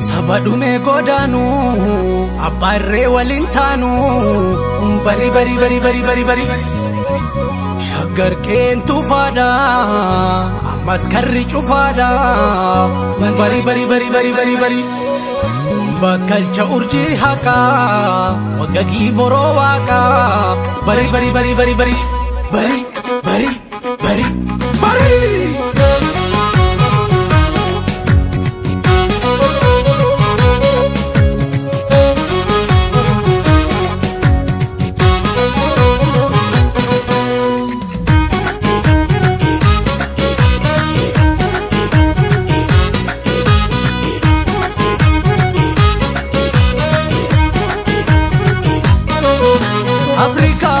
Sabadume godanu abbarre walintanu bari bari bari bari bari bari shaggar kentu fada maskarri chufada bari bari bari bari bari bari bakalcha urji haka wagagi borowaka bari bari bari bari bari bari bari bari bari Afrika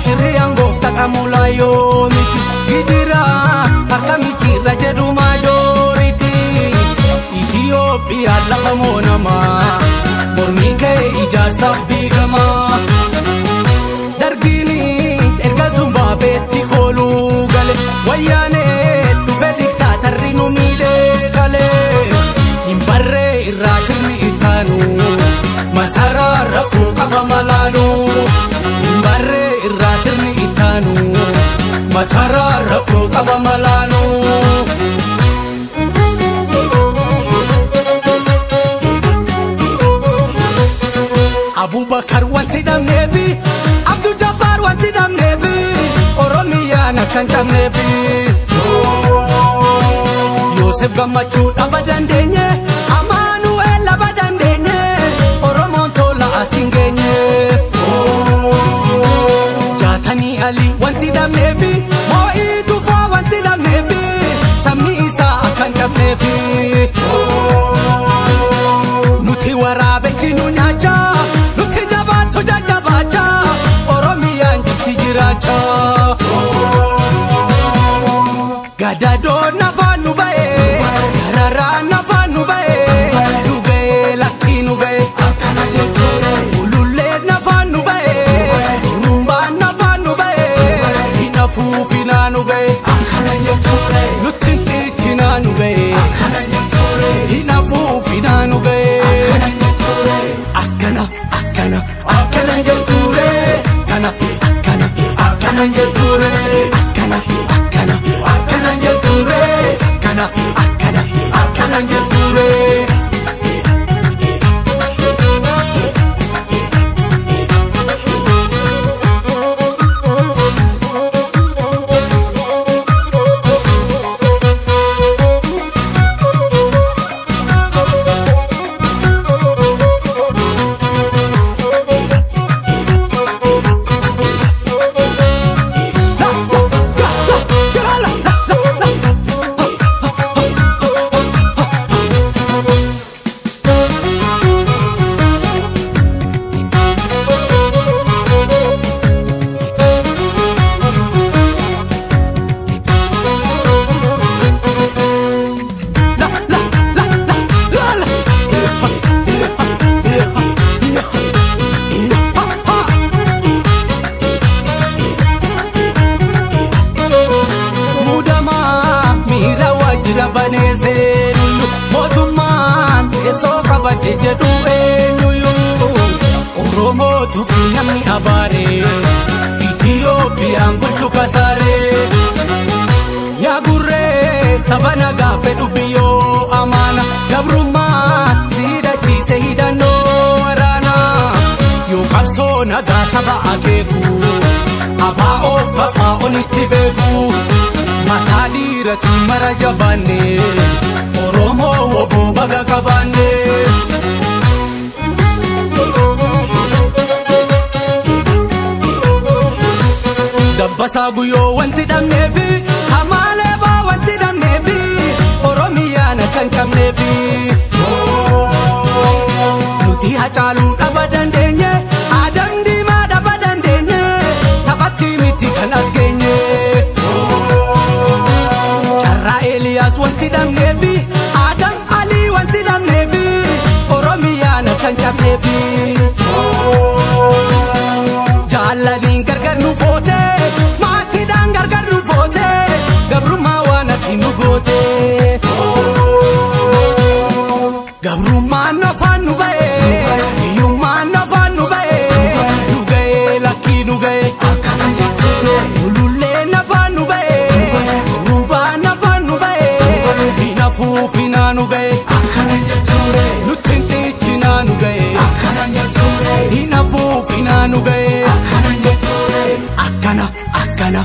shiriyango takamula yomiti gidira hakamichi rajedu majority Ethiopia lafamonama mormike ijarsa bigama dargini erga Zimbabwe kholu gale wayane dufe dictatorri nu mile gale imbarre irasirni itanu masara rafu kabamalanu Barre irasirni itanu masara rafu kabamalanu Abubakar wanti damnefi Abdul Jabbar wanti damnefi Oromia nakan jamnefi Yosef Gamachu abadan denye Amanuel abadan denye Oromontola asingenye Ali wanti damnefi Moi tufa wanti damnefi Samni isa akan jamnefi Nuti warabe chinu nyacha Nuti jabato jajabacha Oromia njifti jiracha Gadado nafanu bae Garara nafanu bae Nuge laki nuge Akana jetore Ulule nafanu bae Fufina nube, akana jetore. Nutinti china nube, akana jetore. Hina fufina nube, akana jetore. Akana, akana, akana jetore. Akana, akana, akana jetore. Akana, akana, akana jetore. Akana, akana, akana jetore. Motuman eso kabate jedu enuyu Oromo tufi namni abare Ethiopia mbulchu kasare Ya gurre sabana gafe dubiyo amana Gabruma sida chise hidano arana Yo kapso naga saba akefu Aba of kafa onitibeku Matadira timara jabane Oromo wobo baga kabane Dabbasa guyo wanti damnefi Hamale ba wanti damnefi Oromia nakan jamnefi Nuti hachalu abadan denye Adam dima abadan denye Tabati miti kan asgenye Charra Elias wanti damnefi Adam Ali wanti damnefi Oromia nakan jamnefi Jalanin gargar nu fote Mati dan gargar nu fote Gabruma afuufinaa nu ga'e akkana jetture nutti hin xiichinaa nu ga'e akkana jetture hin afuufinaa nu ga'e akkana jetture akkana akkana